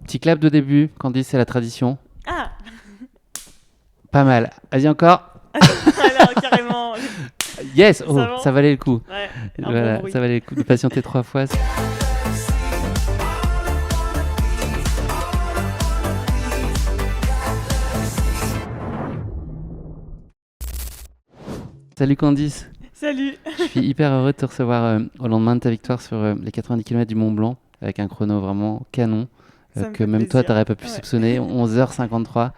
Petit clap de début, Candice, c'est la tradition. Ah. Pas mal. Vas-y encore. Alors, carrément. Yes, Ça ça valait le coup. Ouais, Voilà, bon bruit. ça valait le coup de patienter 3 fois. Salut Candice, Salut. je suis hyper heureux de te recevoir au lendemain de ta victoire sur les 90 km du Mont Blanc avec un chrono vraiment canon Ça me que fait même toi plaisir. t'aurais pas pu Ouais. soupçonner. 11h53,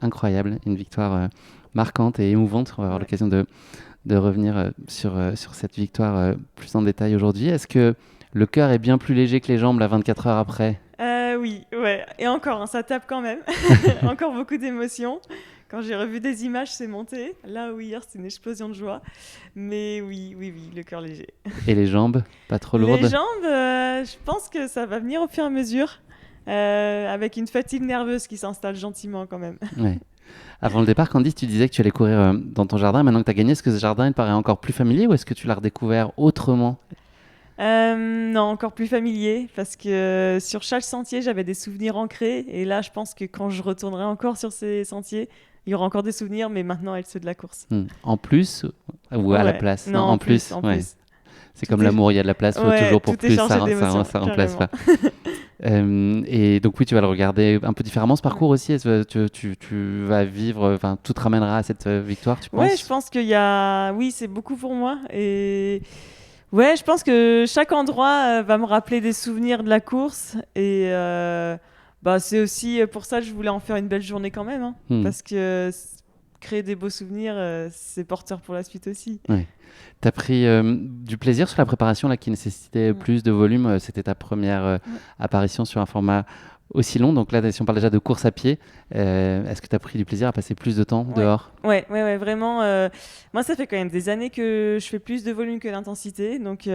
incroyable, une victoire marquante et émouvante. On va avoir Ouais. l'occasion de revenir sur cette victoire plus en détail aujourd'hui. Est-ce que le cœur est bien plus léger que les jambes là 24 heures après? Oui, ouais. Et encore, hein, ça tape quand même. Encore beaucoup d'émotions. Quand j'ai revu des images, c'est monté. Là où hier, c'était une explosion de joie. Mais oui, le cœur léger. Et les jambes, pas trop Les lourdes? jambes, je pense que ça va venir au fur et à mesure. Avec une fatigue nerveuse qui s'installe gentiment quand même. Ouais. Avant le départ, Candice, tu disais que tu allais courir dans ton jardin. Maintenant que tu as gagné, est-ce que ce jardin il te paraît encore plus familier ou est-ce que tu l'as redécouvert autrement? Non, encore plus familier, parce que sur chaque sentier, j'avais des souvenirs ancrés. Et là, je pense que quand je retournerai encore sur ces sentiers, il y aura encore des souvenirs, mais maintenant, avec ceux de la course. En plus ou à la Ouais. place? Non, en en plus. plus. Ouais. C'est Tout comme est- l'amour, il y a de la place, faut Ouais, toujours pour tout est plus, chargé d'émotions, ça remplace carrément. pas. Et donc oui, tu vas le regarder un peu différemment ce parcours aussi. Est-ce que tu vas vivre, enfin tout te ramènera à cette victoire, tu Ouais, penses? je pense qu'il y a... Oui, c'est beaucoup pour moi. Et ouais, je pense que chaque endroit va me rappeler des souvenirs de la course. Et bah, c'est aussi pour ça que je voulais en faire une belle journée quand même. Hein. Hmm. Parce que créer des beaux souvenirs, c'est porteur pour la suite aussi. Ouais. T'as pris du plaisir sur la préparation là, qui nécessitait plus de volume. C'était ta première apparition sur un format aussi long. Donc là, si on parle déjà de course à pied, est-ce que tu as pris du plaisir à passer plus de temps dehors? Ouais, vraiment. Moi, ça fait quand même des années que je fais plus de volume que d'intensité. Donc,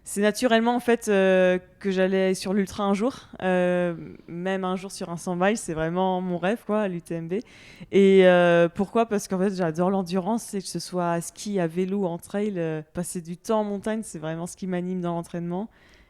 c'est naturellement en fait que j'allais sur l'ultra un jour. Même un jour sur un 100 miles, c'est vraiment mon rêve, quoi, à l'UTMB. Et pourquoi? Parce qu'en fait, j'adore l'endurance, et que ce soit à ski, à vélo, en trail, passer du temps en montagne, c'est vraiment ce qui m'anime dans l'entraînement.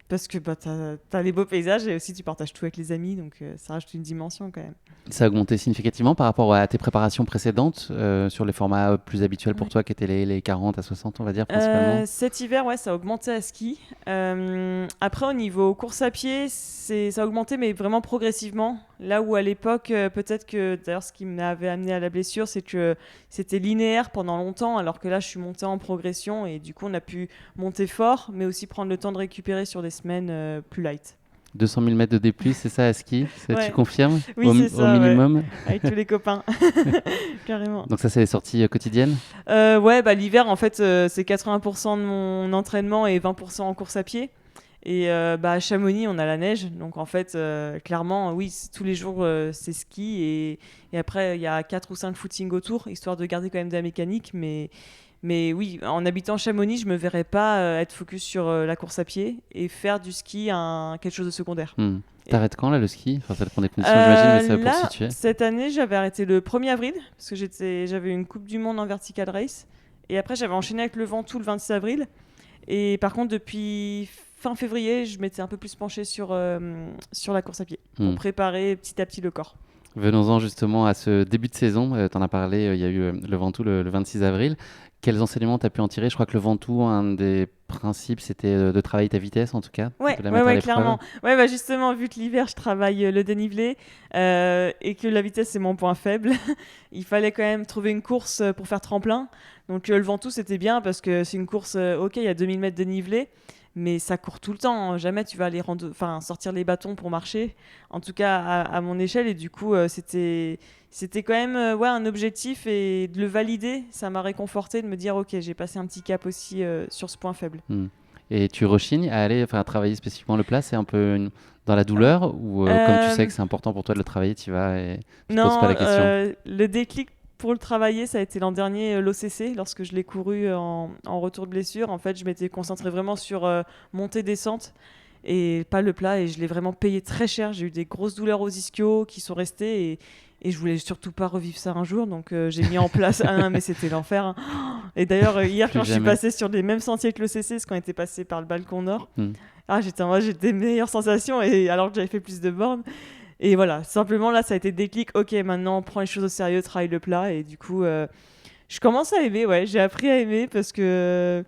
Parce que bah, t'as les beaux paysages et aussi tu partages tout avec les amis, donc ça rajoute une dimension quand même. Ça a augmenté significativement par rapport à tes préparations précédentes sur les formats plus habituels pour Ouais. toi qui étaient les 40 à 60, on va dire, principalement. Cet hiver, ouais, ça a augmenté à ski. Après, au niveau course à pied, ça a augmenté, mais vraiment progressivement. Là où à l'époque, peut-être que, d'ailleurs, ce qui m'avait amené à la blessure, c'est que c'était linéaire pendant longtemps, alors que là, je suis montée en progression et du coup, on a pu monter fort, mais aussi prendre le temps de récupérer sur des semaines plus light. 200 000 mètres de D+, c'est ça à ski? Tu Ouais. confirmes? Oui, c'est Au ça, ouais. minimum? Avec tous les copains, carrément. Donc ça, c'est les sorties quotidiennes? Ouais, bah, l'hiver, en fait, c'est 80% de mon entraînement et 20% en course à pied. Et bah, à Chamonix, on a la neige. Donc, en fait, clairement, oui, tous les jours, c'est ski. Et après, il y a 4 ou 5 footings autour, histoire de garder quand même de la mécanique. Mais oui, en habitant Chamonix, je me verrais pas être focus sur la course à pied et faire du ski quelque chose de secondaire. T'arrêtes quand là le ski? Enfin, ça dépend des conditions, j'imagine, mais ça pour Là, situer. cette année, j'avais arrêté le 1er avril parce que j'avais une Coupe du Monde en vertical race. Et après, j'avais enchaîné avec le Ventoux le 26 avril. Et par contre, depuis fin février, je m'étais un peu plus penchée sur la course à pied pour préparer petit à petit le corps. Venons-en justement à ce début de saison. Tu en as parlé, il y a eu le Ventoux le 26 avril. Quels enseignements tu as pu en tirer? Je crois que le Ventoux, un des principes, c'était de travailler ta vitesse, en tout cas, de la mettre à l'épreuve. Clairement. Ouais, bah justement, vu que l'hiver, je travaille le dénivelé et que la vitesse, c'est mon point faible, il fallait quand même trouver une course pour faire tremplin. Donc le Ventoux, c'était bien parce que c'est une course, ok, il y a 2000 mètres de dénivelé, mais ça court tout le temps. Jamais tu vas aller sortir les bâtons pour marcher, en tout cas à mon échelle. Et du coup, c'était quand même un objectif, et de le valider, ça m'a réconforté de me dire ok, j'ai passé un petit cap aussi sur ce point faible. Et tu rechignes à aller travailler spécifiquement le plat? C'est un peu dans la douleur ou comme tu sais que c'est important pour toi de le travailler, tu vas et tu te poses pas la question? Le déclic pour le travailler, ça a été l'an dernier, l'OCC, lorsque je l'ai couru en retour de blessure. En fait, je m'étais concentrée vraiment sur montée-descente et pas le plat, et je l'ai vraiment payé très cher. J'ai eu des grosses douleurs aux ischios qui sont restées, et je voulais surtout pas revivre ça un jour, donc j'ai mis en place. Ah non, mais c'était l'enfer. Hein. Et d'ailleurs, hier, quand je suis passée sur les mêmes sentiers que l'OCC, parce qu'on était passé par le balcon nord, j'étais en mode, j'ai des meilleures sensations, et alors que j'avais fait plus de bornes. Et voilà, simplement là, ça a été le déclic. Ok, maintenant, on prend les choses au sérieux, travaille le plat. Et du coup, je commence à aimer, ouais. J'ai appris à aimer parce que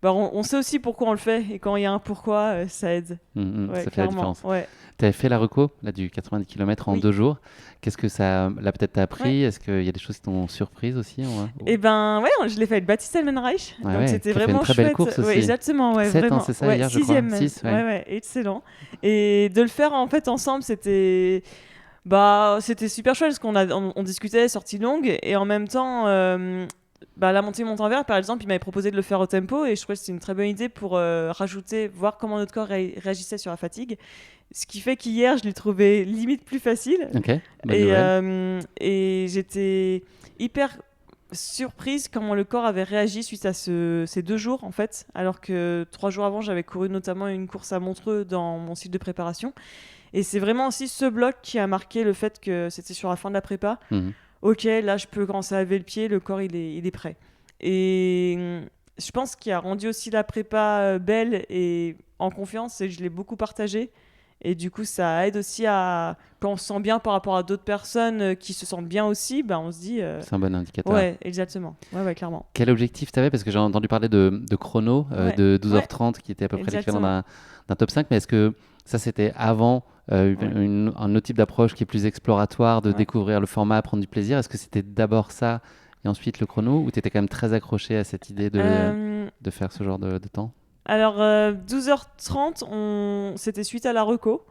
on sait aussi pourquoi on le fait. Et quand il y a un pourquoi, ça aide. Ouais, Ça fait la clairement. différence. Ouais. Tu avais fait la reco là, du 90 km en Oui. 2 jours. Qu'est-ce que ça là, peut-être t'as appris? Ouais. Est-ce qu'il y a des choses qui t'ont surprise aussi Et ben ouais, je l'ai fait avec Baptiste Elmenreich, Ouais, donc ouais, c'était qui a fait une vraiment très belle chouette. course Ouais, aussi. exactement, ouais, 7, hein, vraiment. c'est ça, Ouais, hier, je crois. sixième même. 6, ouais. Ouais, excellent. Et de le faire en fait ensemble, c'était super chouette parce on discutait, sortie longue, et en même temps, la montée Montanvert, par exemple, il m'avait proposé de le faire au tempo, et je trouvais que c'était une très bonne idée pour rajouter, voir comment notre corps réagissait sur la fatigue. Ce qui fait qu'hier, je l'ai trouvé limite plus facile. Ok, bonne nouvelle. Et j'étais hyper surprise comment le corps avait réagi suite à ces 2 jours, en fait. Alors que 3 jours avant, j'avais couru notamment une course à Montreux dans mon cycle de préparation. Et c'est vraiment aussi ce bloc qui a marqué le fait que c'était sur la fin de la prépa. Mhm. Ok, là, je peux commencer à lever le pied, le corps, il est prêt. Et je pense qu'il a rendu aussi la prépa belle et en confiance, et je l'ai beaucoup partagé. Et du coup, ça aide aussi à... Quand on se sent bien par rapport à d'autres personnes qui se sentent bien aussi, on se dit... C'est un bon indicateur. Ouais, exactement. Ouais, clairement. Quel objectif tu avais? Parce que j'ai entendu parler de chrono, Ouais. de 12h30, qui était à peu près l'équivalent d'un top 5. Mais est-ce que ça, c'était avant un autre type d'approche qui est plus exploratoire, de découvrir le format, prendre du plaisir? Est-ce que c'était d'abord ça et ensuite le chrono? Ou tu étais quand même très accroché à cette idée de faire ce genre de temps? Alors, 12h30, c'était suite à la reco.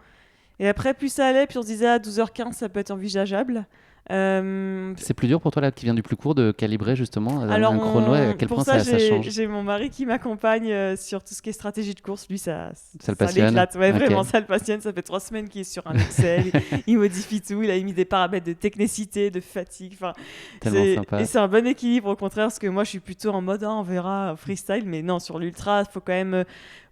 Et après, plus ça allait, plus on se disait, 12h15, ça peut être envisageable. C'est plus dur pour toi, là, qui vient du plus court, de calibrer justement Alors, un chrono, et à quel pour point ça, ça change? j'ai mon mari qui m'accompagne sur tout ce qui est stratégie de course. Lui, Ça le passionne? l'éclate. Ouais, Ok. vraiment, ça le passionne. Ça fait 3 semaines qu'il est sur un Excel. Il modifie tout. Il a mis des paramètres de technicité, de fatigue. Enfin, Tellement sympa. Et c'est un bon équilibre, au contraire, parce que moi, je suis plutôt en mode, on verra, freestyle. Mais non, sur l'ultra, il faut quand même...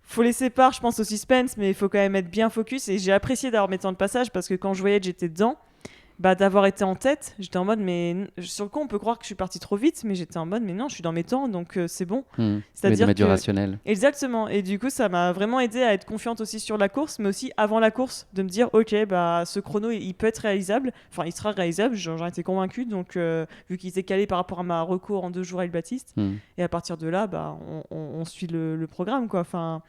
faut laisser part, je pense, au suspense, mais il faut quand même être bien focus. Et j'ai apprécié d'avoir mes temps de passage, parce que quand je voyais que j'étais dedans, d'avoir été en tête, j'étais en mode, mais sur le coup, on peut croire que je suis partie trop vite, mais j'étais en mode, mais non, je suis dans mes temps, donc c'est bon. C'est-à-dire du rationnel. Exactement. Et du coup, ça m'a vraiment aidé à être confiante aussi sur la course, mais aussi avant la course, de me dire, ok, ce chrono, il peut être réalisable. Enfin, il sera réalisable, j'en étais convaincue, donc vu qu'il était calé par rapport à ma reco en 2 jours avec Baptiste. Et à partir de là, on suit le programme, quoi. Enfin,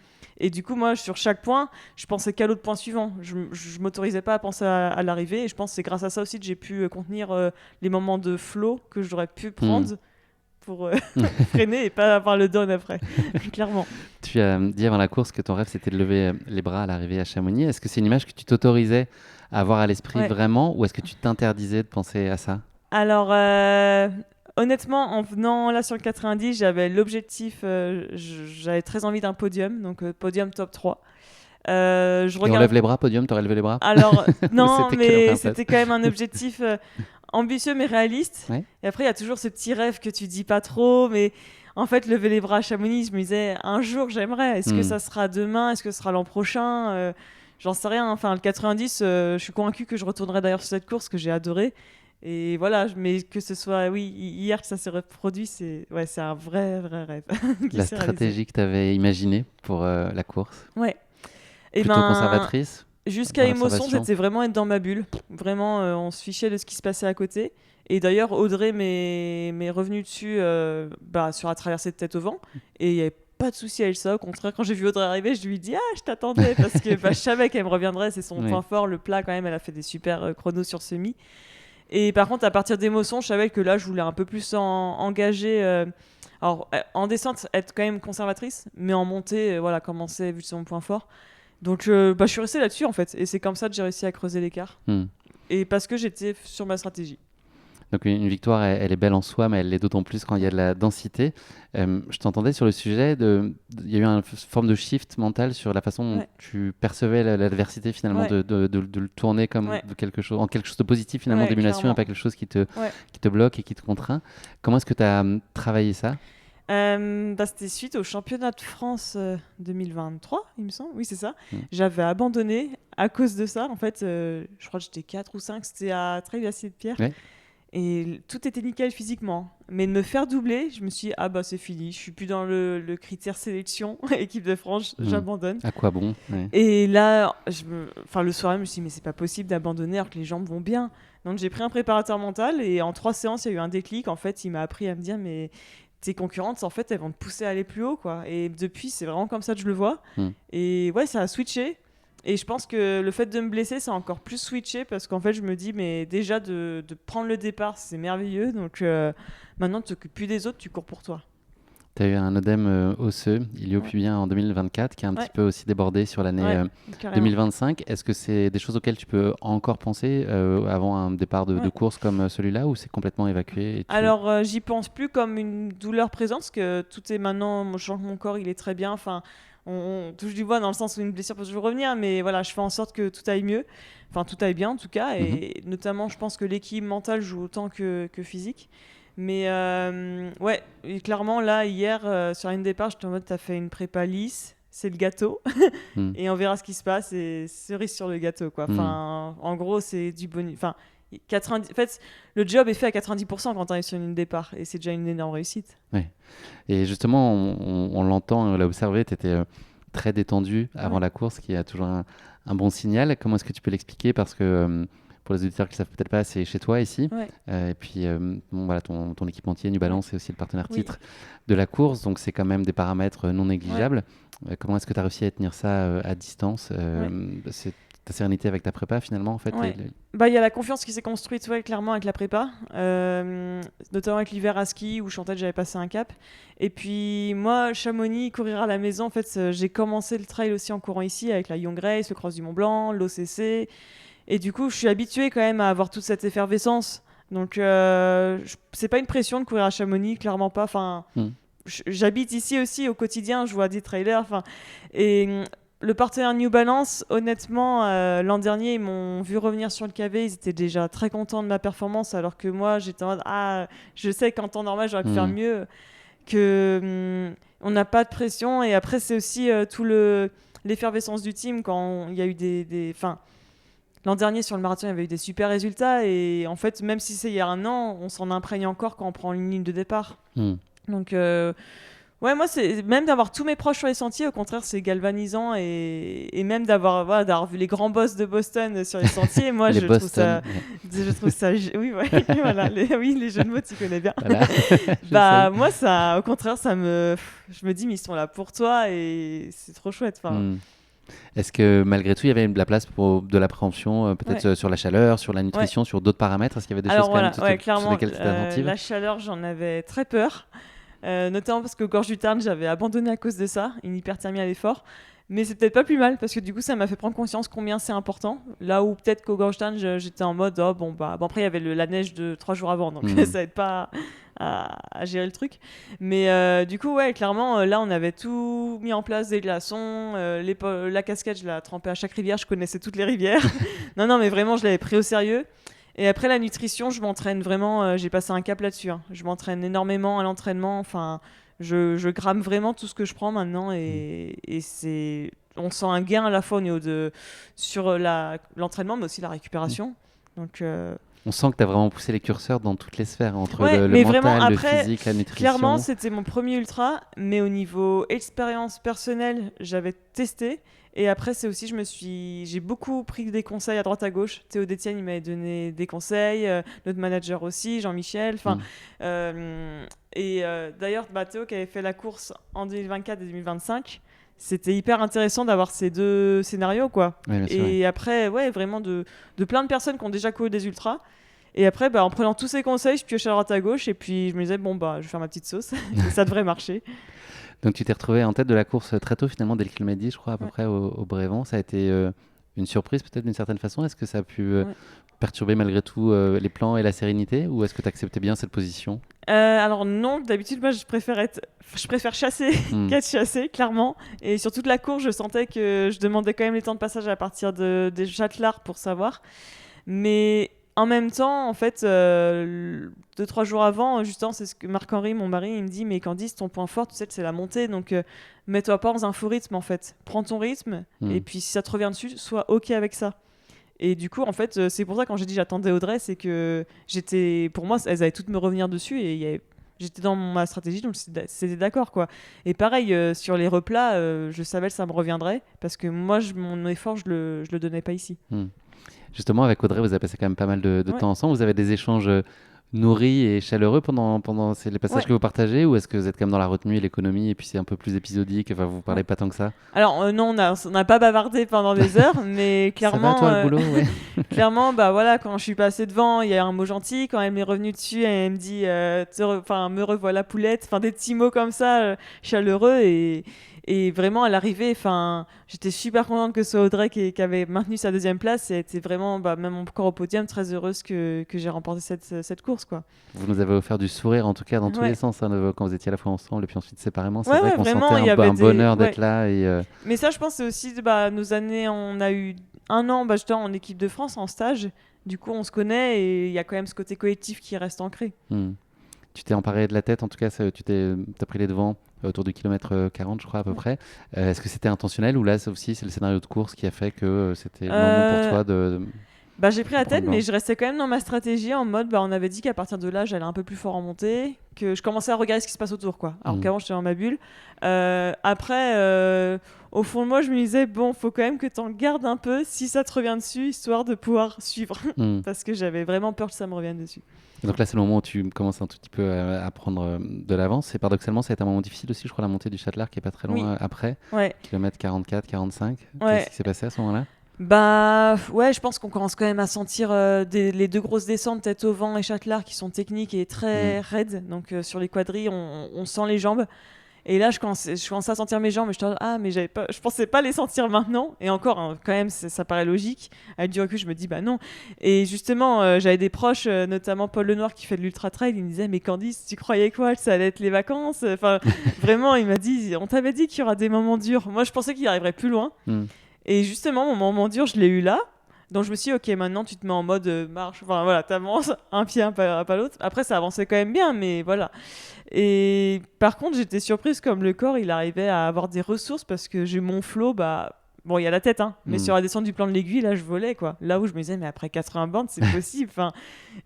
et du coup, moi, sur chaque point, je pensais qu'à l'autre point suivant. Je m'autorisais pas à penser à l'arrivée, et je pense que c'est grâce à ça aussi que j'ai pu contenir les moments de flow que j'aurais pu prendre pour freiner et pas avoir le down après, clairement. Tu as dit avant la course que ton rêve, c'était de lever les bras à l'arrivée à Chamonix. Est-ce que c'est une image que tu t'autorisais à avoir à l'esprit vraiment, ou est-ce que tu t'interdisais de penser à ça? Alors, honnêtement, en venant là sur le 90, j'avais l'objectif, j'avais très envie d'un podium, donc podium top 3. Et on lève les bras, podium, t'aurais levé les bras? Alors, non, C'était mais c'était quand même un objectif ambitieux mais réaliste. Ouais. Et après, il y a toujours ce petit rêve que tu dis pas trop, mais en fait, lever les bras à Chamonix, je me disais, un jour, j'aimerais. Est-ce que ça sera demain? Est-ce que ce sera l'an prochain? J'en sais rien. Enfin, le 90, je suis convaincue que je retournerai d'ailleurs sur cette course que j'ai adorée. Et voilà, mais que ce soit, hier que ça s'est reproduit, c'est un vrai rêve. La stratégie que tu avais imaginée pour la course? Ouais. Plutôt conservatrice? Jusqu'à émotion, c'était vraiment être dans ma bulle. Vraiment, on se fichait de ce qui se passait à côté. Et d'ailleurs, Audrey m'est revenue dessus sur la traversée de tête au vent. Et il n'y avait pas de souci avec ça. Au contraire, quand j'ai vu Audrey arriver, je lui ai dit « je t'attendais » parce que je savais qu'elle me reviendrait. C'est son point fort, le plat quand même. Elle a fait des super chronos sur semi. Et par contre, à partir d'émotion, je savais que là, je voulais un peu plus engager... alors, en descente, être quand même conservatrice. Mais en montée, commencer, vu que c'est mon point fort. Donc je suis restée là-dessus en fait, et c'est comme ça que j'ai réussi à creuser l'écart. Et parce que j'étais sur ma stratégie. Donc une victoire, elle est belle en soi, mais elle l'est d'autant plus quand il y a de la densité. Je t'entendais sur le sujet, il y a eu une forme de shift mental sur la façon dont tu percevais l'adversité finalement, de le tourner comme quelque chose de positif finalement, d'émulation, et pas quelque chose qui te bloque et qui te contraint. Comment est-ce que tu as travaillé ça? C'était suite au championnat de France 2023, il me semble. Oui, c'est ça. J'avais abandonné à cause de ça. En fait, je crois que j'étais 4 ou 5. C'était à Trèves-Acier-de-Pierre. Et tout était nickel physiquement. Mais de me faire doubler, je me suis dit, ah bah c'est fini, je suis plus dans le critère sélection, équipe de France, j'abandonne. À quoi bon? Ouais. Et là, le soir, je me suis dit, mais c'est pas possible d'abandonner alors que les jambes vont bien. Donc j'ai pris un préparateur mental et en 3 séances, il y a eu un déclic. En fait, il m'a appris à me dire, mais tes concurrentes, en fait, elles vont te pousser à aller plus haut, quoi. Et depuis, c'est vraiment comme ça que je le vois. Et ouais, ça a switché. Et je pense que le fait de me blesser, ça a encore plus switché parce qu'en fait, je me dis, mais déjà, de prendre le départ, c'est merveilleux. Donc maintenant, tu t'occupes plus des autres, tu cours pour toi. Tu as eu un œdème osseux ilio-pubien en 2024 qui a un petit peu aussi débordé sur l'année 2025. Est-ce que c'est des choses auxquelles tu peux encore penser avant un départ de course comme celui-là ou c'est complètement évacué Alors, j'y pense plus comme une douleur présente parce que tout est maintenant, je sens que mon corps, il est très bien. Enfin, on touche du bois dans le sens où une blessure peut toujours revenir, mais voilà, je fais en sorte que tout aille mieux, enfin tout aille bien en tout cas, et notamment je pense que l'équilibre mental joue autant que physique. Mais ouais, et clairement là, hier, sur une départ, j'étais en mode, t'as fait une prépa lisse, c'est le gâteau, et on verra ce qui se passe, et cerise sur le gâteau, quoi. Enfin, en gros, c'est du bonus. Enfin, 90... En fait, le job est fait à 90% quand tu arrives sur une départ, et c'est déjà une énorme réussite. Ouais. Et justement, on l'entend, on l'a observé, tu étais très détendu avant la course, qui est toujours un bon signal. Comment est-ce que tu peux l'expliquer? Parce que pour les auditeurs qui ne savent peut-être pas, c'est chez toi ici. Et puis, bon, voilà, ton équipementier, New Balance, c'est aussi le partenaire titre de la course. Donc, c'est quand même des paramètres non négligeables. Comment est-ce que tu as réussi à tenir ça à distance? C'est ta sérénité avec ta prépa finalement en fait? Bah, y a la confiance qui s'est construite clairement avec la prépa, notamment avec l'hiver à ski où je sentais que j'avais passé un cap. Et puis moi, Chamonix, courir à la maison, en fait, j'ai commencé le trail aussi en courant ici avec la Young Race, le Cross du Mont Blanc, l'OCC. Et du coup, je suis habituée quand même à avoir toute cette effervescence. Donc c'est pas une pression de courir à Chamonix, clairement pas. Enfin, j'habite ici aussi au quotidien, je vois des trailers. Et le partenaire New Balance, honnêtement, l'an dernier, ils m'ont vu revenir sur le KV. Ils étaient déjà très contents de ma performance, alors que moi, j'étais en mode, je sais qu'en temps normal, j'aurais pu faire mieux. On n'a pas de pression. Et après, c'est aussi tout l'effervescence du team quand il y a eu des l'an dernier, sur le marathon, il y avait eu des super résultats. Et en fait, même si c'est il y a un an, on s'en imprègne encore quand on prend une ligne de départ. Donc... ouais, moi, c'est même d'avoir tous mes proches sur les sentiers, au contraire, c'est galvanisant et même d'avoir vu les grands boss de Boston sur les sentiers, moi, je trouve ça, oui, voilà, les jeux de mots, tu connais bien. Voilà. Moi, ça, au contraire, je me dis, mais ils sont là pour toi et c'est trop chouette. Est-ce que malgré tout, il y avait de la place pour de l'appréhension, peut-être sur la chaleur, sur la nutrition, sur d'autres paramètres? Est-ce qu'il y avait des choses clairement, sur lesquelles tu étais attentive? La chaleur, j'en avais très peur. Notamment parce que Gorge du Tarn, j'avais abandonné à cause de ça, une hyperthermie à l'effort. Mais c'est peut-être pas plus mal parce que du coup, ça m'a fait prendre conscience combien c'est important. Là où peut-être qu'au Gorge du Tarn, j'étais en mode bon, après, il y avait la neige de 3 jours avant, donc ça aide pas à gérer le truc. Mais du coup, clairement, là, on avait tout mis en place, des glaçons. La cascade, je la trempais à chaque rivière, je connaissais toutes les rivières. non, mais vraiment, je l'avais pris au sérieux. Et après la nutrition, je m'entraîne vraiment, j'ai passé un cap là-dessus. Je m'entraîne énormément à l'entraînement. Enfin, je gramme vraiment tout ce que je prends maintenant et on sent un gain à la fois sur l'entraînement, mais aussi la récupération. Donc, on sent que tu as vraiment poussé les curseurs dans toutes les sphères, entre le mais mental, vraiment, après, le physique, la nutrition. Clairement, c'était mon premier ultra, mais au niveau expérience personnelle, j'avais testé. Et après, c'est aussi, j'ai beaucoup pris des conseils à droite à gauche. Théo Détienne, il m'avait donné des conseils, notre manager aussi, Jean-Michel. D'ailleurs, Théo qui avait fait la course en 2024 et 2025, c'était hyper intéressant d'avoir ces deux scénarios, quoi. Oui, et après, vraiment de plein de personnes qui ont déjà couru des ultras. Et après, en prenant tous ces conseils, je piochais à droite à gauche et puis je me disais, je vais faire ma petite sauce. Et ça devrait marcher. Donc tu t'es retrouvé en tête de la course très tôt finalement, dès le kilomètre 10, je crois, à peu près au Brévent. Ça a été une surprise peut-être d'une certaine façon. Est-ce que ça a pu perturber malgré tout les plans et la sérénité, ou est-ce que tu acceptais bien cette position? Alors non, d'habitude moi je préfère chasser qu'être chassé, clairement. Et sur toute la course, je sentais que je demandais quand même les temps de passage à partir des châtelards pour savoir. Mais en même temps, en fait, 2-3 jours avant, justement, c'est ce que Marc-Henri, mon mari, il me dit, mais Candice, ton point fort, tu sais, c'est la montée, donc mets-toi pas dans un faux rythme, en fait. Prends ton rythme, et puis si ça te revient dessus, sois OK avec ça. Et du coup, en fait, c'est pour ça quand j'ai dit j'attendais Audrey, c'est que pour moi, elles allaient toutes me revenir dessus et j'étais dans ma stratégie, donc c'était d'accord quoi. Et pareil, sur les replats, je savais que ça me reviendrait parce que moi, mon effort, je le donnais pas ici. Justement, avec Audrey, vous avez passé quand même pas mal de Ouais. temps ensemble. Vous avez des échanges nourris et chaleureux pendant les passages Ouais. que vous partagez, ou est-ce que vous êtes quand même dans la retenue et l'économie et puis c'est un peu plus épisodique, enfin vous parlez Ouais. pas tant que ça? Alors non, on n'a pas bavardé pendant des heures, mais Ça va clairement, toi le boulot? Ouais. clairement, bah voilà, quand je suis passée devant, il y a un mot gentil. Quand elle m'est revenue dessus, elle me dit, enfin, me revoilà poulette. Enfin, des petits mots comme ça, chaleureux et vraiment à l'arrivée, enfin, j'étais super contente que ce soit Audrey qui avait maintenu sa deuxième place et était vraiment, bah, même encore au podium, très heureuse que j'ai remporté cette course, quoi. Vous nous avez offert du sourire en tout cas dans tous les Ouais. sens hein, quand vous étiez à la fois ensemble et puis ensuite séparément. C'est Ouais, vrai ouais, qu'on sentait vraiment, il y avait un bonheur ouais. d'être là et Mais ça, je pense, c'est aussi bah, nos années. On a eu un an bah, justement, en équipe de France, en stage. Du coup, on se connaît et il y a quand même ce côté collectif qui reste ancré. tu t'es emparé de la tête en tout cas, t'as pris les devants autour du kilomètre 40 je crois à peu près. Est-ce que c'était intentionnel ou là ça aussi c'est le scénario de course qui a fait que c'était le moment pour Euh, toi de Bah, j'ai pris la prendre tête, le mais vent? je restais quand même dans ma stratégie en mode, bah, on avait dit qu'à partir de là, j'allais un peu plus fort en montée, que je commençais à regarder ce qui se passe autour, quoi. Alors Hmm. qu'avant, j'étais dans ma bulle. Après, au fond de moi, je me disais, bon, faut quand même que t'en gardes un peu si ça te revient dessus, histoire de pouvoir suivre. Hmm. Parce que j'avais vraiment peur que ça me revienne dessus. Donc là, c'est le moment où tu commences un tout petit peu à prendre de l'avance. Et paradoxalement, ça a été un moment difficile aussi, je crois, la montée du Châtelard qui est pas très Oui, loin après, ouais, kilomètre 44, 45. Qu'est-ce ouais. qui s'est passé à ce moment-là? Bah ouais, je pense qu'on commence quand même à sentir les deux grosses descentes, tête au vent et Châtelard, qui sont techniques et Hmm. très raides. Donc sur les quadrilles, on sent les jambes. Et là, je commence à sentir mes jambes, et mais je pensais pas les sentir maintenant. Et encore, hein, quand même, ça paraît logique. Avec du recul, je me dis, bah non. Et justement, j'avais des proches, notamment Paul Lenoir qui fait de l'ultra trail. Il me disait, mais Candice, tu croyais quoi? Que ça allait être les vacances? Enfin, vraiment, il m'a dit, on t'avait dit qu'il y aura des moments durs. Moi, je pensais qu'il arriverait plus loin. Hmm. Et justement, mon moment dur, je l'ai eu là. Donc je me suis dit, ok, maintenant tu te mets en mode marche. Enfin voilà, t'avances un pied, pas l'autre. Après, ça avançait quand même bien, mais voilà. Et par contre, j'étais surprise comme le corps, il arrivait à avoir des ressources parce que j'ai mon flow, bah. Bon, il y a la tête, hein, mais Hmm. sur la descente du plan de l'aiguille, là, je volais, quoi. Là où je me disais, mais après 80 bandes, c'est possible. Enfin,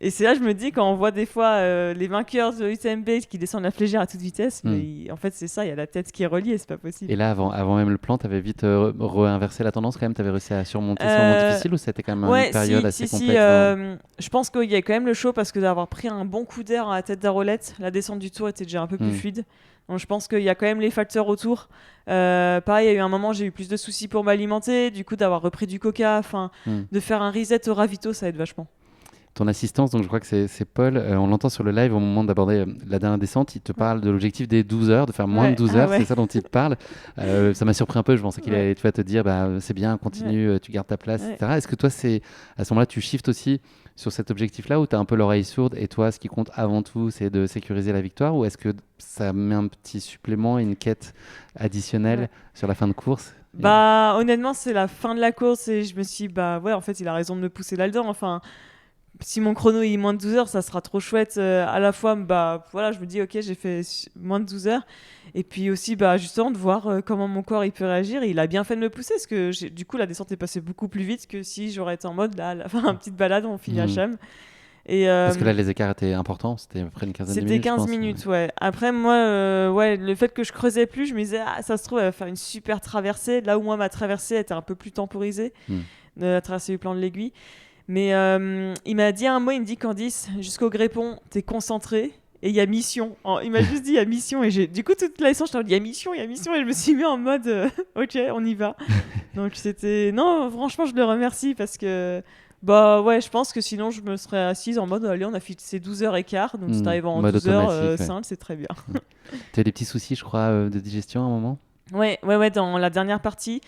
et c'est là, je me dis, quand on voit des fois les vainqueurs de UTMB qui descendent la flégère à toute vitesse, Hmm. mais en fait, c'est ça, il y a la tête qui est reliée, c'est pas possible. Et là, avant même le plan, tu avais vite réinversé la tendance quand même. Tu avais réussi à surmonter ce moment Euh, difficile ou c'était quand même une Ouais, période si, assez si, si. complexe Je pense qu'il y a quand même le show parce que d'avoir pris un bon coup d'air à la tête d'Arolette, la descente du tour était déjà un peu plus Hmm. fluide. Donc je pense qu'il y a quand même les facteurs autour. Pareil, il y a eu un moment, j'ai eu plus de soucis pour m'alimenter. Du coup, d'avoir repris du coca, enfin, Hmm. de faire un reset au ravito, ça aide vachement. Ton assistance, donc je crois que c'est Paul, on l'entend sur le live au moment d'aborder la dernière descente, il te parle de l'objectif des 12 heures, de faire moins de Ouais, 12 ah heures, ouais. c'est ça dont il te parle. Ça m'a surpris un peu, je pensais qu'il Ouais, allait tu vas te dire bah, c'est bien, continue, tu gardes ta place, ouais. etc. Est-ce que toi, à ce moment-là, tu shiftes aussi sur cet objectif-là ou tu as un peu l'oreille sourde et toi, ce qui compte avant tout, c'est de sécuriser la victoire ou est-ce que ça met un petit supplément, une quête additionnelle Ouais. sur la fin de course? Bah, honnêtement, c'est la fin de la course et je me suis dit, bah ouais, en fait, il a raison de me pousser là-dedans. Enfin, si mon chrono il est moins de 12 heures, ça sera trop chouette. À la fois, bah voilà, je me dis, ok, j'ai fait moins de 12 heures. Et puis aussi, bah justement, de voir comment mon corps il peut réagir. Et il a bien fait de me pousser parce que du coup, la descente est passée beaucoup plus vite que si j'aurais été en mode, là, à la fin, une petite balade, on finit à Hmm. Cham. Et Parce que là, les écarts étaient importants, c'était à peu près une quinzaine de c'était minutes, je 15 pense. minutes, ouais. Après, moi, ouais, le fait que je creusais plus, je me disais, ah, ça se trouve, elle va faire une super traversée. Là où moi, ma traversée était un peu plus temporisée, Hmm. de la traversée du plan de l'aiguille. Mais il m'a dit un mot, il me dit Candice, jusqu'au Grépon, t'es concentré et il y a mission. Il m'a juste dit il y a mission et du coup toute la leçon, j'étais en mode il y a mission et je me suis mis en mode ok, on y va. Donc c'était non, franchement, je le remercie parce que bah ouais, je pense que sinon je me serais assise en mode allez, on a fait ces 12h15, donc si t'arrives en Mode 12h automatique, ouais. simple, c'est très bien. Tu as des petits soucis, je crois, de digestion à un moment? Ouais, dans la dernière partie.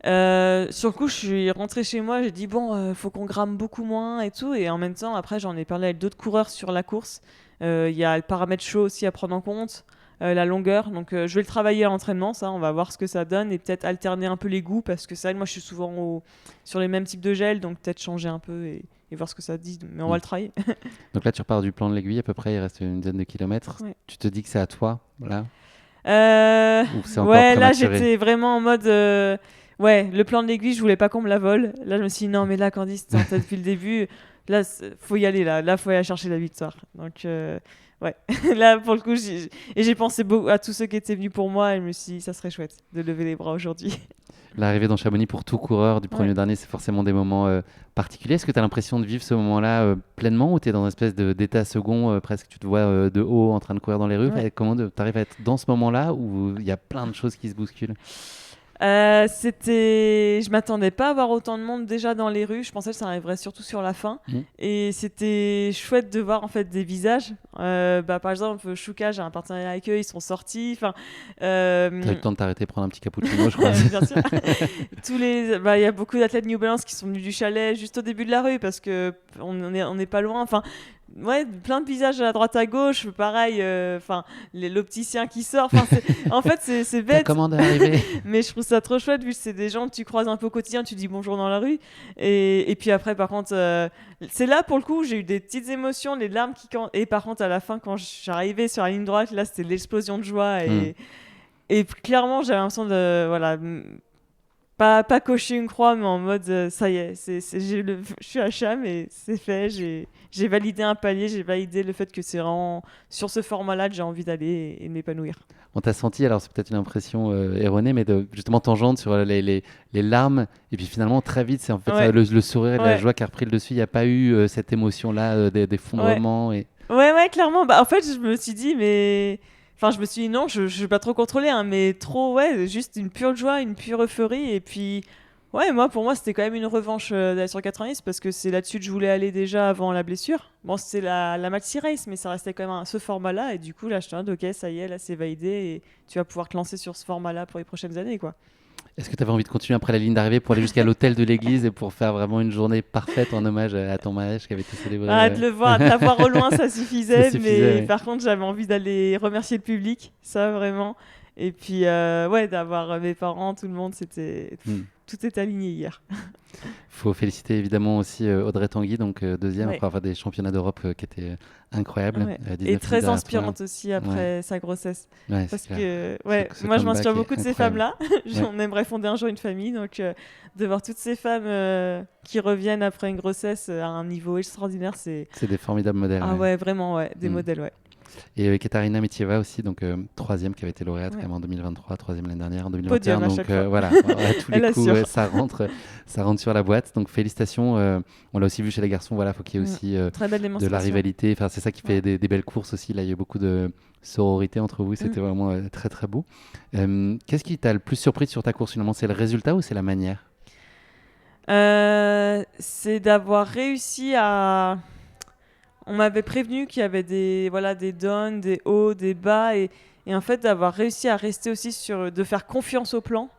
Sur le coup, je suis rentrée chez moi, j'ai dit bon, faut qu'on gramme beaucoup moins et tout. Et en même temps, après, j'en ai parlé avec d'autres coureurs sur la course. Il y a le paramètre chaud aussi à prendre en compte, la longueur. Donc, je vais le travailler à l'entraînement, ça. On va voir ce que ça donne et peut-être alterner un peu les goûts parce que c'est vrai que moi, je suis souvent sur les mêmes types de gel, donc peut-être changer un peu et voir ce que ça dit. Mais on va le travailler. Donc là, tu repars du plan de l'aiguille à peu près, il reste une dizaine de kilomètres. Ouais. Tu te dis que c'est à toi, là? Euh, Ou c'est encore ouais, là prématuré? j'étais vraiment en mode. Ouais, le plan de l'aiguille, je voulais pas qu'on me la vole. Là, je me suis dit, non, mais là, Candice, c'était en tête depuis le début. Là, faut y aller, là. Là, faut aller chercher la victoire. Donc, ouais. Là, pour le coup, j'ai pensé beaucoup à tous ceux qui étaient venus pour moi et je me suis dit, ça serait chouette de lever les bras aujourd'hui. L'arrivée dans Chamonix pour tout coureur du premier Ouais. au dernier, c'est forcément des moments particuliers. Est-ce que tu as l'impression de vivre ce moment-là pleinement ou tu es dans une espèce d'état second, presque tu te vois de haut en train de courir dans les rues? Ouais. Et comment tu arrives à être dans ce moment-là où il y a plein de choses qui se bousculent? Je m'attendais pas à voir autant de monde déjà dans les rues. Je pensais que ça arriverait surtout sur la fin. Mmh. Et c'était chouette de voir en fait des visages. Par exemple, Chouka, j'ai un partenariat avec eux, ils sont sortis. Enfin, T'as eu le temps de t'arrêter, prendre un petit cappuccino, je crois. bien sûr. Il y a beaucoup d'athlètes New Balance qui sont venus du chalet juste au début de la rue parce que on n'est pas loin. Enfin, ouais, plein de visages à droite à gauche. Pareil, l'opticien qui sort. Enfin, en fait, c'est Ta bête. commande est arrivée. Mais je trouve ça trop chouette vu que c'est des gens que tu croises un peu au quotidien, tu dis bonjour dans la rue. Et puis après, par contre, c'est là pour le coup, j'ai eu des petites émotions, les larmes et par contre, à la fin, quand j'arrivais sur la ligne droite, là, c'était l'explosion de joie. Et clairement, j'avais l'impression de. Voilà. Pas cocher une croix, mais en mode ça y est, je suis à Cham et c'est fait. J'ai validé un palier, j'ai validé le fait que c'est vraiment sur ce format-là que j'ai envie d'aller et de m'épanouir. On t'a senti, alors c'est peut-être une impression erronée, mais de justement tangente sur les larmes. Et puis finalement, très vite, c'est en fait Ouais. le sourire et la Ouais. joie qui a repris le dessus. Il n'y a pas eu cette émotion-là d'effondrement. Et... Ouais, clairement. Bah, en fait, je me suis dit, mais. Enfin, je me suis dit, non, je vais pas trop contrôler, hein, mais trop, ouais, juste une pure joie, une pure euphorie. Et puis, ouais, pour moi, c'était quand même une revanche d'aller sur 90 parce que c'est là-dessus que je voulais aller déjà avant la blessure. Bon, c'était la Maxi Race, mais ça restait quand même ce format-là. Et du coup, là, je suis en mode, ok, ça y est, là, c'est validé et tu vas pouvoir te lancer sur ce format-là pour les prochaines années, quoi. Est-ce que tu avais envie de continuer après la ligne d'arrivée pour aller jusqu'à l'hôtel de l'église et pour faire vraiment une journée parfaite en hommage à ton mariage qui avait été célébré De la voir au loin, ça suffisait. Ça suffisait, Mais oui. par contre, j'avais envie d'aller remercier le public, ça vraiment. Et puis, ouais, d'avoir mes parents, tout le monde, tout est aligné hier. Faut féliciter évidemment aussi Audrey Tanguy, donc deuxième Ouais. après avoir des championnats d'Europe qui étaient incroyables. Ouais. 19 Et très minutes à la inspirante aussi après sa grossesse. fin. Ouais, Parce c'est clair. que, ouais, Ce moi je comeback m'inspire est beaucoup de ces incroyable. femmes-là. On aimerait fonder un jour une famille, donc de voir toutes ces femmes qui reviennent après une grossesse à un niveau extraordinaire, c'est. C'est des formidables modèles. Ah Ouais. ouais, vraiment, ouais, des Mm. modèles, ouais. Et Katarina Mitieva aussi, donc troisième qui avait été lauréate quand Ouais. même en 2023, troisième l'année dernière en 2021. Podium à Donc chaque fois. voilà, à tous les Elle coups, assure. ça rentre sur la boîte. Donc félicitations. On l'a aussi vu chez les garçons. Voilà, faut qu'il y ait aussi Très belle de démonstration. la rivalité. Enfin, c'est ça qui fait Ouais. des belles courses aussi. Là, il y a eu beaucoup de sororité entre vous. C'était vraiment très très beau. Qu'est-ce qui t'a le plus surpris sur ta course finalement? C'est le résultat ou c'est la manière? C'est d'avoir réussi à. On m'avait prévenu qu'il y avait des downs, des hauts, des bas, et en fait d'avoir réussi à rester aussi de faire confiance au plan.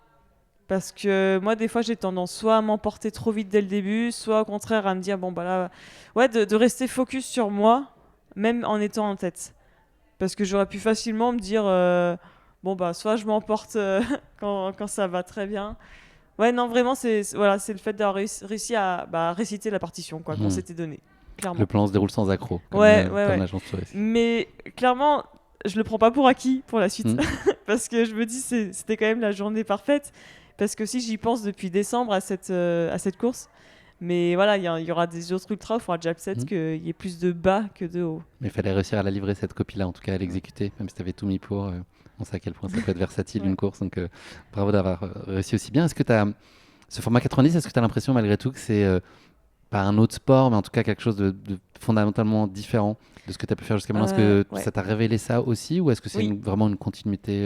Parce que moi, des fois, j'ai tendance soit à m'emporter trop vite dès le début, soit au contraire à me dire, bon, bah là, ouais, de rester focus sur moi, même en étant en tête. Parce que j'aurais pu facilement me dire, bon, bah, soit je m'emporte quand ça va très bien. Ouais, non, vraiment, voilà, c'est le fait d'avoir réussi à réciter la partition quoi, qu'on s'était donnée, clairement. Le plan se déroule sans accroc, comme Ouais. l'agence touristique. Mais clairement, je le prends pas pour acquis pour la suite. Mm. Parce que je me dis, c'était quand même la journée parfaite. Parce que si j'y pense depuis décembre à cette course. Mais voilà, il y aura des autres ultras, il faudra déjà peut-être qu'il y ait plus de bas que de haut. Mais il fallait réussir à la livrer, cette copie-là, en tout cas à l'exécuter, même si tu avais tout mis pour. On sait à quel point ça peut être versatile une course, donc bravo d'avoir réussi aussi bien. Est-ce que tu as ce format 90, est-ce que tu as l'impression malgré tout que c'est pas un autre sport, mais en tout cas quelque chose de fondamentalement différent de ce que tu as pu faire jusqu'à maintenant? Est-ce que ça t'a révélé ça aussi, ou est-ce que c'est vraiment une continuité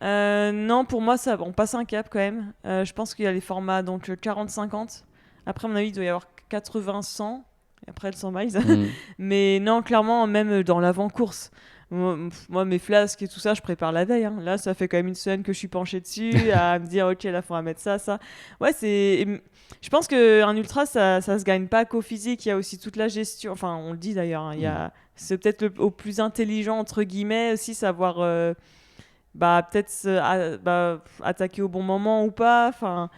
Non, pour moi, on passe un cap quand même. Je pense qu'il y a les formats donc 40-50. Après, à mon avis, il doit y avoir 80-100. Et après, le 100 miles. Mais non, clairement, même dans l'avant-course. Moi, mes flasques et tout ça, je prépare la veille. Hein. Là, ça fait quand même une semaine que je suis penchée dessus, à me dire, ok, là, il faudra mettre ça. Ouais, je pense qu'un ultra, ça se gagne pas qu'au physique. Il y a aussi toute la gestion. Enfin, on le dit d'ailleurs. Hein, c'est peut-être au plus intelligent, entre guillemets, aussi savoir peut-être attaquer au bon moment ou pas. Enfin.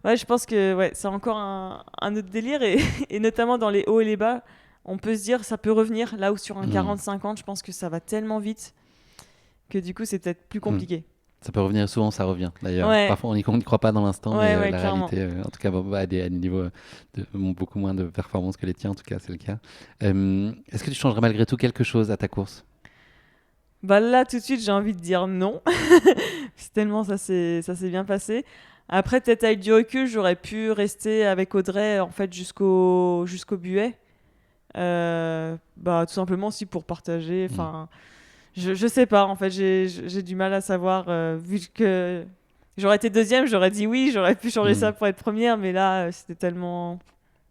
Ouais, je pense que c'est encore un autre délire et notamment dans les hauts et les bas, on peut se dire ça peut revenir là où sur un 40-50, je pense que ça va tellement vite que du coup c'est peut-être plus compliqué. Ça peut revenir souvent, ça revient d'ailleurs. Ouais, Parfois, on n'y croit pas dans l'instant, mais ouais, la clairement. réalité, en tout cas, à des niveaux beaucoup moins de performance que les tiens, en tout cas, c'est le cas. Est-ce que tu changerais malgré tout quelque chose à ta course? Bah là, tout de suite, j'ai envie de dire non. C'est tellement ça s'est bien passé. Après, peut-être avec du recul, j'aurais pu rester avec Audrey en fait jusqu'au Buet. Bah tout simplement aussi pour partager. Hmm. Enfin, je sais pas. En fait, j'ai du mal à savoir. Vu que j'aurais été deuxième, j'aurais dit oui. J'aurais pu changer Hmm. ça pour être première, mais là, c'était tellement.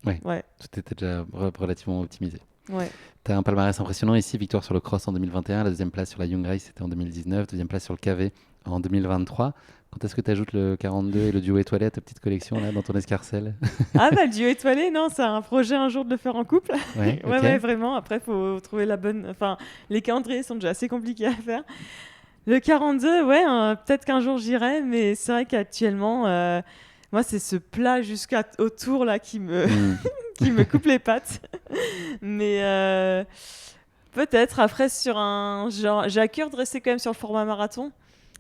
Ouais, Ouais, tout était déjà relativement optimisé. ouais. Tu as un palmarès impressionnant ici, victoire sur le cross en 2021, la deuxième place sur la Young Race c'était en 2019, deuxième place sur le KV en 2023. Quand est-ce que tu ajoutes le 42 et le duo étoilé à ta petite collection là dans ton escarcelle? Ah bah le duo étoilé, non, c'est un projet un jour de le faire en couple. Ouais, Ouais, ok. ouais, vraiment. Après, faut trouver la bonne. Enfin, les calendriers sont déjà assez compliqués à faire. Le 42, ouais, peut-être qu'un jour j'irai, mais c'est vrai qu'actuellement, moi, c'est ce plat jusqu'au tour là qui me, Hmm. qui me coupe les pattes. Mais peut-être après, sur un. Genre, j'ai à cœur de rester quand même sur le format marathon,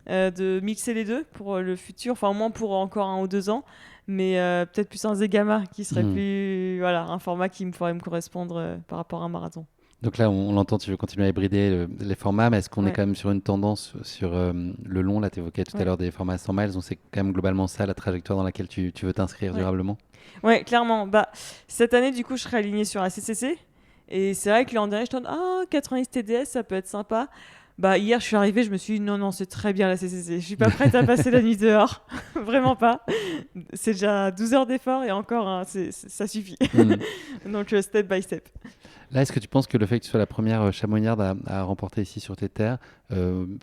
de mixer les deux pour le futur, enfin, au moins pour encore 1 ou 2 ans. Mais peut-être plus un Zegama qui serait Hmm. plus. Voilà, un format qui me pourrait me correspondre par rapport à un marathon. Donc là, on l'entend, tu veux continuer à hybrider les formats, mais est-ce qu'on est Ouais, quand même sur une tendance sur le long? Là, tu évoquais tout à ouais, l'heure des formats 100 miles, donc c'est quand même globalement ça la trajectoire dans laquelle tu veux t'inscrire ouais. durablement? Ouais, clairement. Bah, cette année, du coup, je serai alignée sur la CCC. Et c'est vrai que l'an dernier, je me ah, 90 TDS, ça peut être sympa. Bah, hier, je suis arrivée, je me suis dit, non, non, c'est très bien la CCC. Je suis pas prête à passer la nuit dehors. Vraiment pas. C'est déjà 12 heures d'effort et encore, hein, ça suffit. Hmm. Donc, step by step. Là, est-ce que tu penses que le fait que tu sois la première chamonnière à remporter ici sur tes terres,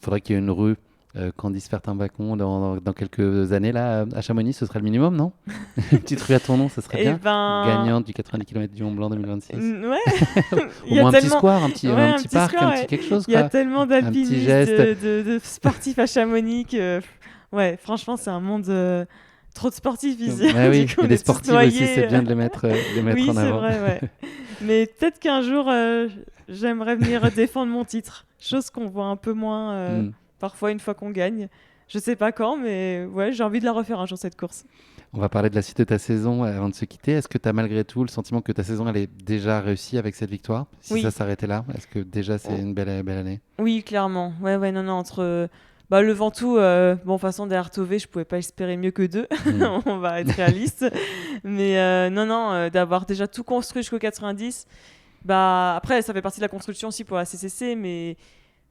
faudrait qu'il y ait une rue Candice Fertin-Bacon dans quelques années là à Chamonix, ce serait le minimum, non? Une petite rue à ton nom, ça serait Et bien. ben, Gagnante du 90 km du Mont Blanc 2026. ouais, il Au y a moins un petit tellement, square, ouais, un un petit petit parc, score, un petit ouais. quelque chose, Il y a quoi. tellement Un petit d'alpinistes, geste. de sportifs à Chamonix que, ouais, franchement, c'est un monde trop de sportifs ici. Ah Du oui, coup, et on les est tous sportives aussi, c'est noyés. bien de les mettre Oui, en c'est avant. vrai, ouais. Mais peut-être qu'un jour, j'aimerais venir défendre mon titre. Chose qu'on voit un peu moins Hmm. parfois une fois qu'on gagne. Je sais pas quand, mais ouais, j'ai envie de la refaire un jour cette course. On va parler de la suite de ta saison avant de se quitter. Est-ce que tu as malgré tout le sentiment que ta saison elle est déjà réussie avec cette victoire? Si ça Oui, s'arrêtait là, est-ce que déjà c'est oh, une belle année? oui, clairement. Ouais, ouais, non, non, entre bah, le Ventoux, bon, de toute façon, derrière Tové, je pouvais pas espérer mieux que deux. Hmm. On va être réaliste. Mais non, non, d'avoir déjà tout construit jusqu'au 90. Bah, après, ça fait partie de la construction aussi pour la CCC, mais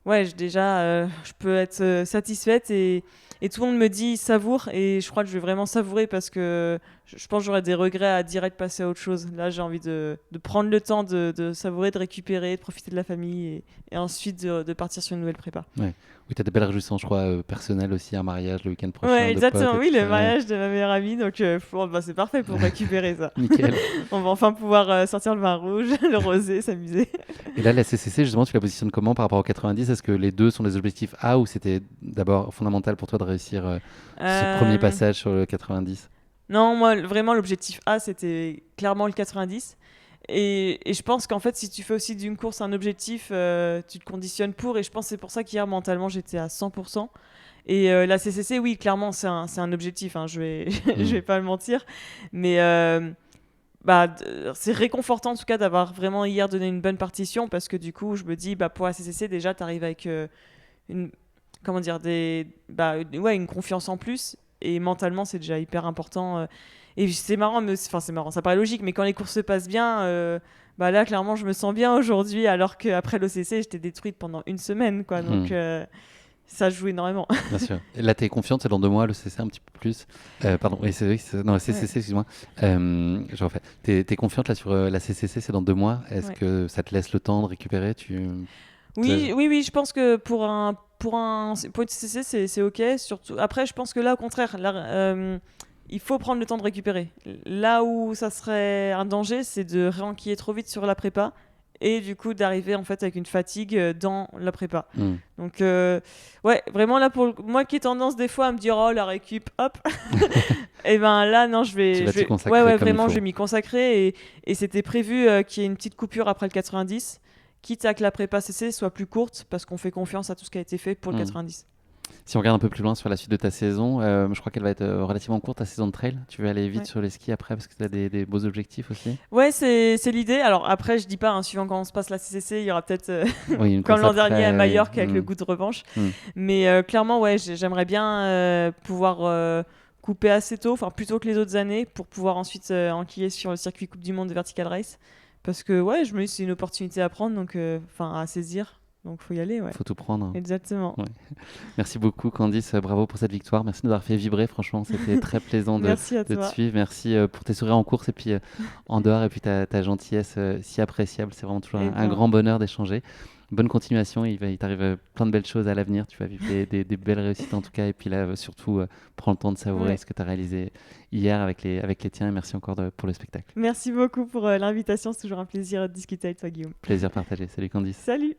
ouais, déjà, je peux être satisfaite et tout le monde me dit savoure et je crois que je vais vraiment savourer parce que je pense que j'aurais des regrets à direct passer à autre chose. Là, j'ai envie de prendre le temps de savourer, de récupérer, de profiter de la famille et ensuite de partir sur une nouvelle prépa. Ouais. Oui, tu as de belles réjouissances, je crois, personnelles aussi, un mariage le week-end prochain Ouais, de potes exactement, et oui, tout le ça. Ouais. mariage de ma meilleure amie, donc bah, c'est parfait pour récupérer ça. Nickel. On va enfin pouvoir sortir le vin rouge, le rosé, s'amuser. Et là, la CCC, justement, tu la positionnes comment par rapport au 90? Est-ce que les deux sont des objectifs A ou c'était d'abord fondamental pour toi de réussir ce premier Euh, passage sur le 90? Non, moi, vraiment, l'objectif A, c'était clairement le 90. Et je pense qu'en fait, si tu fais aussi d'une course un objectif, tu te conditionnes pour. Et je pense que c'est pour ça qu'hier, mentalement, j'étais à 100%. Et la CCC, oui, clairement, c'est un objectif. Hein, je vais, je Hmm. vais pas le mentir. Mais bah, c'est réconfortant, en tout cas, d'avoir vraiment hier donné une bonne partition. Parce que du coup, je me dis, bah, pour la CCC, déjà, tu arrives avec une, comment dire, ouais, une confiance en plus. Et mentalement, c'est déjà hyper important. Et c'est marrant, mais enfin, c'est marrant, ça paraît logique, mais quand les courses se passent bien, bah là, clairement, je me sens bien aujourd'hui, alors qu'après l'OCC, j'étais détruite pendant une semaine, quoi. Donc, Hmm. ça joue énormément. Bien sûr. Et là, tu es confiante, c'est dans 2 mois, le CC un petit peu plus. Pardon, oui, c'est vrai, non, le Ouais, CCC, excuse-moi. Je refais. T'es confiante là sur la CCC, c'est dans 2 mois. Est-ce ouais. que ça te laisse le temps de récupérer? Oui, oui, oui, je pense que pour une CCC, c'est OK. Surtout, après, je pense que là, au contraire, là, il faut prendre le temps de récupérer. Là où ça serait un danger, c'est de réenquiller trop vite sur la prépa et du coup d'arriver en fait avec une fatigue dans la prépa. Hmm. Donc, ouais, vraiment là, pour moi qui ai tendance des fois à me dire, oh, la récup, hop, et ben là, non, Tu vas t'y ouais, consacrer ouais, comme il vraiment, je faut. vais m'y consacrer et c'était prévu qu'il y ait une petite coupure après le 90, quitte à que la prépa CC soit plus courte parce qu'on fait confiance à tout ce qui a été fait pour le Hmm. 90. Si on regarde un peu plus loin sur la suite de ta saison, je crois qu'elle va être relativement courte, ta saison de trail. Tu veux aller vite Ouais. sur les skis après parce que tu as des beaux objectifs aussi. Ouais, c'est l'idée. Alors après, je dis pas, hein, suivant comment se passe la CCC, il y aura peut-être Oui, une comme course l'an dernier à après. Majorque avec le goût de revanche. Hmm. Mais clairement, ouais, j'aimerais bien pouvoir couper assez tôt, enfin plus tôt que les autres années, pour pouvoir ensuite enquiller sur le circuit Coupe du Monde de Vertical Race. Parce que ouais, je me dis que c'est une opportunité à prendre, donc enfin à saisir. Donc faut y aller, ouais. Faut tout prendre. Exactement. Ouais. Merci beaucoup Candice, bravo pour cette victoire. Merci de nous avoir fait vibrer, franchement, c'était très plaisant Merci à de te toi. suivre. Merci pour tes sourires en course et puis en dehors et puis ta gentillesse si appréciable. C'est vraiment toujours Eh un ben, grand bonheur d'échanger. Bonne continuation, il t'arrive plein de belles choses à l'avenir. Tu vas vivre des belles réussites en tout cas. Et puis là, surtout, prends le temps de savourer ouais. ce que tu as réalisé hier avec les tiens. Et merci encore pour le spectacle. Merci beaucoup pour l'invitation. C'est toujours un plaisir de discuter avec toi, Guillaume. Plaisir partagé. Salut Candice. Salut!